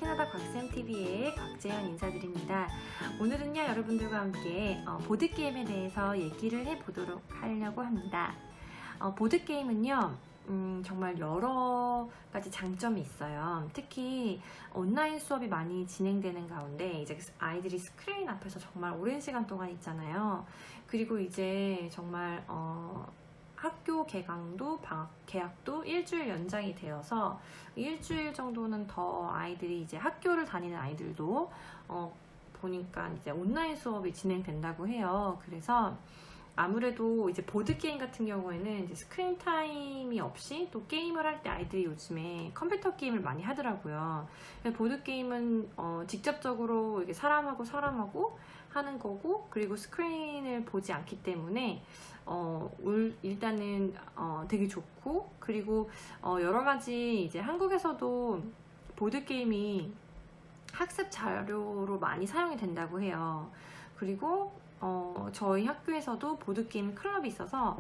캐나다 곽쌤TV의 곽재현 인사드립니다. 오늘은요 여러분들과 함께 보드게임에 대해서 얘기를 해보도록 하려고 합니다. 보드게임은요 정말 여러 가지 장점이 있어요. 특히 온라인 수업이 많이 진행되는 가운데 이제 아이들이 스크린 앞에서 정말 오랜 시간 동안 있잖아요. 그리고 이제 정말 학교 개강도 개학도 일주일 연장이 되어서 일주일 정도는 더 아이들이 이제 학교를 다니는 아이들도 보니까 이제 온라인 수업이 진행된다고 해요. 그래서 아무래도 이제 보드게임 같은 경우에는 이제 스크린 타임이 없이 또 게임을 할 때 아이들이 요즘에 컴퓨터 게임을 많이 하더라고요. 보드게임은 직접적으로 이렇게 사람하고 하는 거고, 그리고 스크린을 보지 않기 때문에 일단은 되게 좋고, 그리고 여러 가지 이제 한국에서도 보드게임이 학습 자료로 많이 사용이 된다고 해요. 그리고 저희 학교에서도 보드게임 클럽이 있어서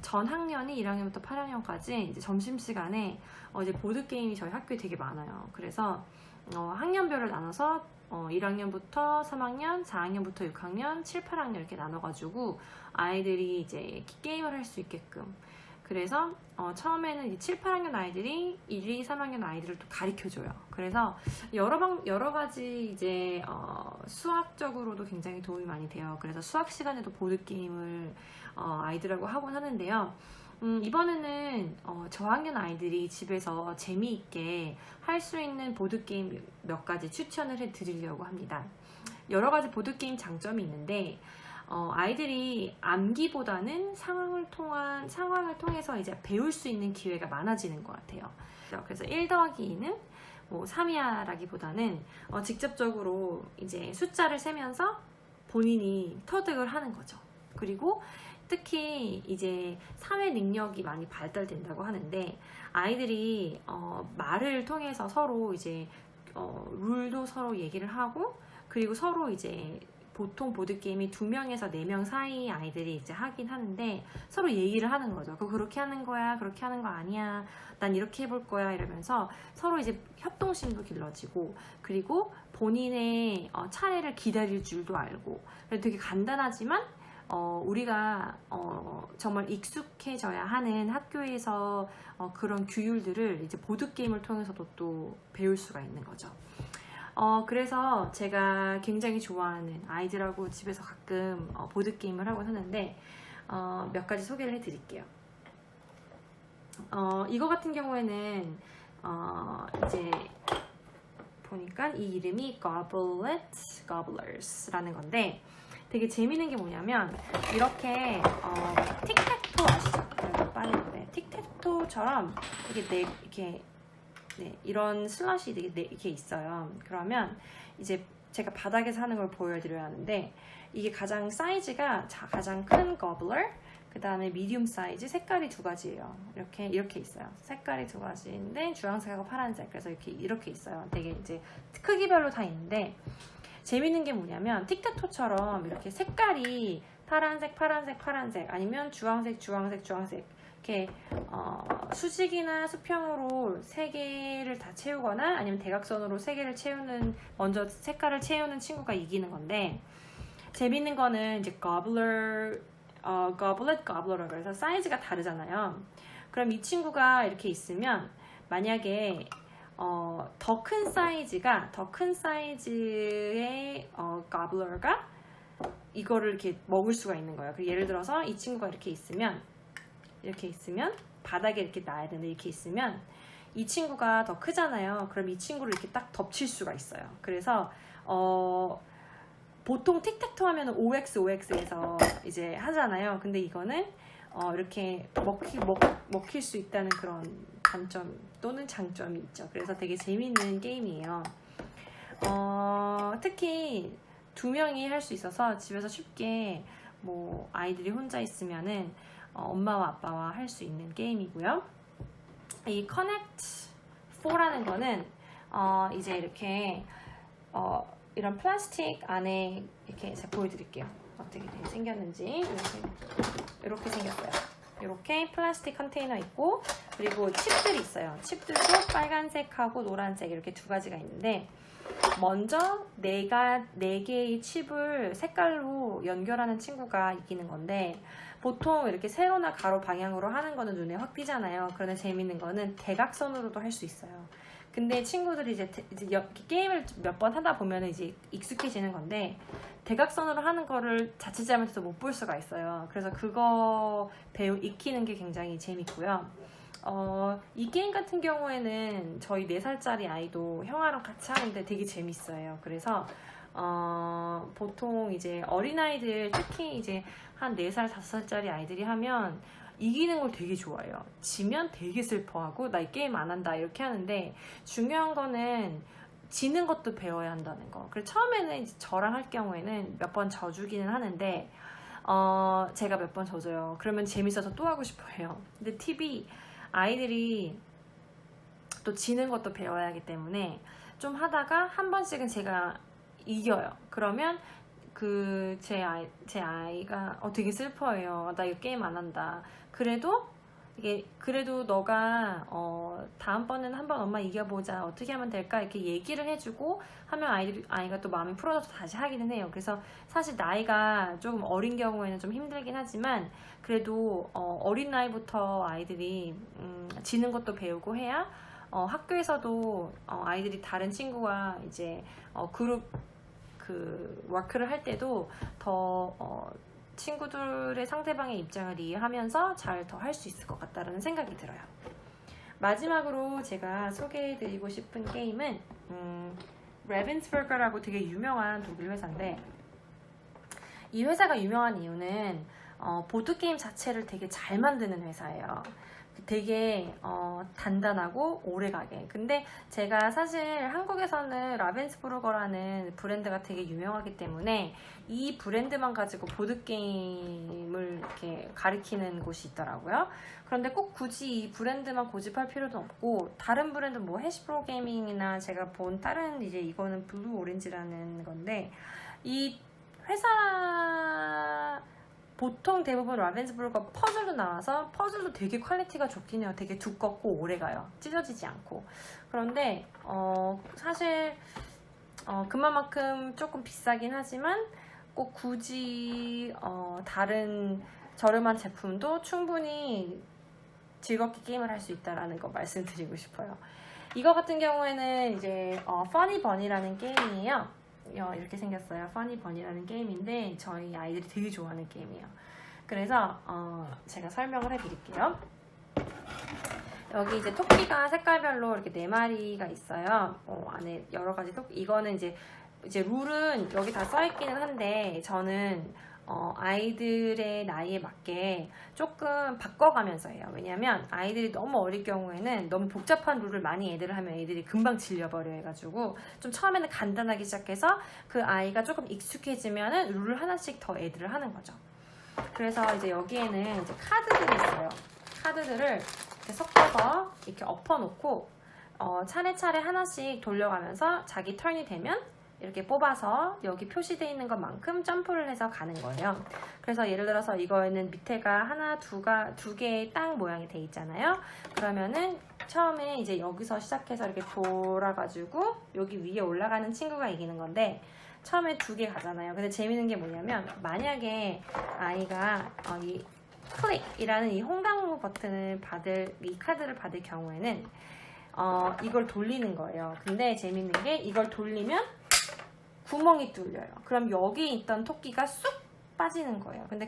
전 학년이 1학년부터 8학년까지 이제 점심시간에 이제 보드게임이 저희 학교에 되게 많아요. 그래서 학년별을 나눠서 1학년부터 3학년, 4학년부터 6학년, 7, 8학년 이렇게 나눠가지고 아이들이 이제 게임을 할 수 있게끔, 그래서 처음에는 이제 7, 8학년 아이들이 1, 2, 3학년 아이들을 또 가르쳐줘요. 그래서 여러 가지 이제 수학적으로도 굉장히 도움이 많이 돼요. 그래서 수학 시간에도 보드게임을 아이들하고 하곤 하는데요. 이번에는 저학년 아이들이 집에서 재미있게 할 수 있는 보드게임 몇 가지 추천을 해드리려고 합니다. 여러 가지 보드게임 장점이 있는데 아이들이 암기보다는 상황을 통해서 이제 배울 수 있는 기회가 많아지는 것 같아요. 그래서 1 더하기 2는 뭐 3이야 라기보다는 직접적으로 이제 숫자를 세면서 본인이 터득을 하는 거죠. 그리고 특히 이제 사회 능력이 많이 발달된다고 하는데, 아이들이 말을 통해서 서로 이제 룰도 서로 얘기를 하고, 그리고 서로 이제 보통 보드게임이 2명에서 4명 사이 아이들이 이제 하긴 하는데 서로 얘기를 하는 거죠. 그렇게 하는 거야, 그렇게 하는 거 아니야, 난 이렇게 해볼 거야 이러면서 서로 이제 협동심도 길러지고, 그리고 본인의 차례를 기다릴 줄도 알고, 되게 간단하지만 우리가 정말 익숙해져야 하는 학교에서 그런 규율들을 이제 보드게임을 통해서도 또 배울 수가 있는 거죠. 그래서 제가 굉장히 좋아하는, 아이들하고 집에서 가끔 보드게임을 하곤 하는데 몇 가지 소개를 해드릴게요. 이거 같은 경우에는 이제 보니까 이 이름이 Gobblers 라는 건데, 되게 재밌는 게 뭐냐면 이렇게 틱택토 아시죠? 빠른데 틱택토처럼 이렇게 이런 슬롯이 이렇게 있어요. 그러면 이제 제가 바닥에서 하는 걸 보여드려야 하는데, 이게 가장 사이즈가 가장 큰 거블러, 그 다음에 미디움 사이즈, 색깔이 2가지예요. 이렇게 있어요. 색깔이 2가지인데 주황색하고 파란색, 그래서 이렇게 있어요. 되게 이제 크기별로 다 있는데, 재밌는 게 뭐냐면 틱택토처럼 이렇게 색깔이 파란색 아니면 주황색 이렇게 수직이나 수평으로 3개를 다 채우거나 아니면 대각선으로 3개를 먼저 색깔을 채우는 친구가 이기는 건데, 재밌는 거는 이제 goblet라고 해서 사이즈가 다르잖아요. 그럼 이 친구가 이렇게 있으면 만약에 더 큰 사이즈의 gobbler가 이거를 이렇게 먹을 수가 있는 거예요. 예를 들어서 이 친구가 이렇게 있으면 바닥에 이렇게 놔야 되는데, 이렇게 있으면 이 친구가 더 크잖아요. 그럼 이 친구를 이렇게 딱 덮칠 수가 있어요. 그래서 보통 틱택토 하면 OX에서 이제 하잖아요. 근데 이거는 이렇게 먹힐 수 있다는 그런 단점 또는 장점이 있죠. 그래서 되게 재밌는 게임이에요. 특히 2명이 할 수 있어서 집에서 쉽게 뭐 아이들이 혼자 있으면은 엄마와 아빠와 할 수 있는 게임이고요. 이 Connect 4라는 거는 이제 이렇게 이런 플라스틱 안에 이렇게 제가 보여드릴게요. 어떻게 생겼는지. 이렇게 생겼어요. 이렇게 플라스틱 컨테이너 있고, 그리고 칩들이 있어요. 칩들도 빨간색하고 노란색 이렇게 두 가지가 있는데, 먼저 네 개의 칩을 색깔로 연결하는 친구가 이기는 건데, 보통 이렇게 세로나 가로 방향으로 하는 거는 눈에 확 띄잖아요. 그런데 재밌는 거는 대각선으로도 할 수 있어요. 근데 친구들이 이제 게임을 몇 번 하다 보면 이제 익숙해지는 건데, 대각선으로 하는 거를 자칫 잘못해서 못 볼 수가 있어요. 그래서 그거 익히는 게 굉장히 재밌고요. 이 게임 같은 경우에는 저희 4살짜리 아이도 형아랑 같이 하는데 되게 재밌어요. 그래서 보통 이제 어린아이들, 특히 이제 한 4살, 5살짜리 아이들이 하면 이기는 걸 되게 좋아해요. 지면 되게 슬퍼하고 나 이 게임 안 한다 이렇게 하는데, 중요한 거는 지는 것도 배워야 한다는 거. 그래서 처음에는 이제 저랑 할 경우에는 몇 번 져주기는 하는데, 제가 몇 번 져줘요. 그러면 재밌어서 또 하고 싶어요. 근데 팁이, 아이들이 또 지는 것도 배워야 하기 때문에 좀 하다가 한 번씩은 제가 이겨요. 그러면 제 아이가 되게 슬퍼해요. 나 이거 게임 안 한다. 그래도 너가 다음번에는 한번 엄마 이겨보자. 어떻게 하면 될까? 이렇게 얘기를 해주고 하면 아이가 또 마음이 풀어져서 다시 하기는 해요. 그래서 사실 나이가 조금 어린 경우에는 좀 힘들긴 하지만, 그래도 어린 나이부터 아이들이 지는 것도 배우고 해야 학교에서도 아이들이 다른 친구와 이제 그룹 워크를 할 때도 더 친구들의 상대방의 입장을 이해하면서 잘 더 할 수 있을 것 같다는 생각이 들어요. 마지막으로 제가 소개해드리고 싶은 게임은 레벤스버거라고 되게 유명한 독일 회사인데, 이 회사가 유명한 이유는 보드게임 자체를 되게 잘 만드는 회사예요. 되게 단단하고 오래가게. 근데 제가 사실 한국에서는 라벤스부르거라는 브랜드가 되게 유명하기 때문에 이 브랜드만 가지고 보드게임을 이렇게 가리키는 곳이 있더라고요. 그런데 꼭 굳이 이 브랜드만 고집할 필요도 없고, 다른 브랜드 뭐 해시브로 게이밍이나 제가 본 다른 이거는 블루 오렌지라는 건데, 이 회사 보통 대부분 라벤스부르거 퍼즐도 나와서 퍼즐도 되게 퀄리티가 좋긴 해요. 되게 두껍고 오래가요. 찢어지지 않고. 그런데 사실 그만큼 조금 비싸긴 하지만 꼭 굳이 다른 저렴한 제품도 충분히 즐겁게 게임을 할 수 있다는 거 말씀드리고 싶어요. 이거 같은 경우에는 이제 퍼니 버니라는 게임이에요. 이렇게 생겼어요. 퍼니 버니라는 게임인데 저희 아이들이 되게 좋아하는 게임이에요. 그래서 제가 설명을 해드릴게요. 여기 이제 토끼가 색깔별로 이렇게 4마리가 있어요. 안에 여러 가지 이거는 이제 룰은 여기 다 써있기는 한데, 저는 아이들의 나이에 맞게 조금 바꿔가면서 해요. 왜냐면 아이들이 너무 어릴 경우에는 너무 복잡한 룰을 많이 애들을 하면 애들이 금방 질려버려 해가지고, 좀 처음에는 간단하게 시작해서 그 아이가 조금 익숙해지면은 룰을 하나씩 더 애들을 하는 거죠. 그래서 이제 여기에는 이제 카드들이 있어요. 카드들을 이렇게 섞어서 이렇게 엎어놓고 차례차례 하나씩 돌려가면서 자기 턴이 되면 이렇게 뽑아서 여기 표시되어 있는 것만큼 점프를 해서 가는 거예요. 그래서 예를 들어서 이거에는 밑에가 두 개의 땅 모양이 돼 있잖아요. 그러면은 처음에 이제 여기서 시작해서 이렇게 돌아가지고 여기 위에 올라가는 친구가 이기는 건데, 처음에 2개 가잖아요. 근데 재밌는 게 뭐냐면, 만약에 아이가 이 클릭이라는 이 홍당무 버튼을 이 카드를 받을 경우에는 이걸 돌리는 거예요. 근데 재밌는 게, 이걸 돌리면 구멍이 뚫려요. 그럼 여기 있던 토끼가 쑥 빠지는 거예요. 근데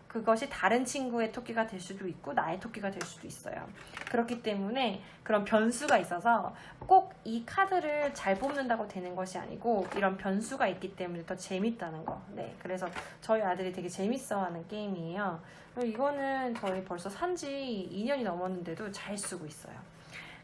그것이 다른 친구의 토끼가 될 수도 있고 나의 토끼가 될 수도 있어요. 그렇기 때문에 그런 변수가 있어서 꼭 이 카드를 잘 뽑는다고 되는 것이 아니고, 이런 변수가 있기 때문에 더 재밌다는 거. 네, 그래서 저희 아들이 되게 재밌어하는 게임이에요. 이거는 저희 벌써 산지 2년이 넘었는데도 잘 쓰고 있어요.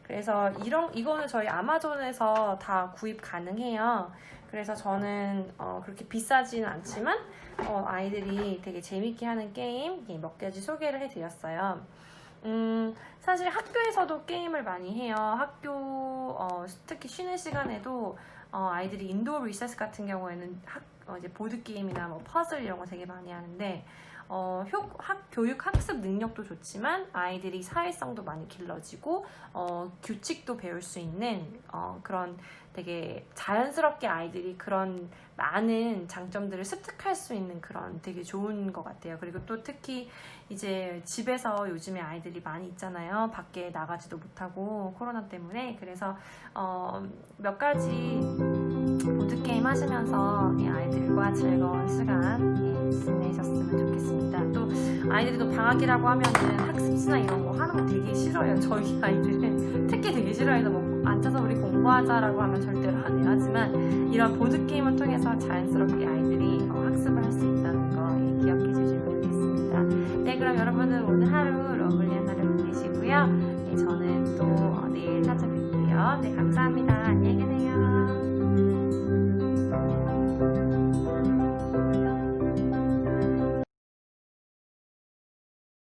그래서 이거는 저희 아마존에서 다 구입 가능해요. 그래서 저는 그렇게 비싸지는 않지만 아이들이 되게 재밌게 하는 게임 몇 가지 소개를 해드렸어요. 사실 학교에서도 게임을 많이 해요. 특히 쉬는 시간에도 아이들이 인도어 리세스 같은 경우에는 이제 보드게임이나 뭐 퍼즐 이런 거 되게 많이 하는데 교육 학습 능력도 좋지만 아이들이 사회성도 많이 길러지고 규칙도 배울 수 있는 그런 되게 자연스럽게 아이들이 그런 많은 장점들을 습득할 수 있는 그런 되게 좋은 것 같아요. 그리고 또 특히 이제 집에서 요즘에 아이들이 많이 있잖아요. 밖에 나가지도 못하고 코로나 때문에. 그래서 몇 가지 보드게임 하시면서 아이들과 즐거운 시간 보내셨으면 좋겠습니다. 또 아이들이 또 방학이라고 하면은 학습지나 이런 거 하는 거 되게 싫어요. 저희 아이들은 특히 되게 싫어해서 뭐 앉아서 우리 공부하자라고 하면 절대로 안 해요. 하지만 이런 보드게임을 통해서 자연스럽게 아이들이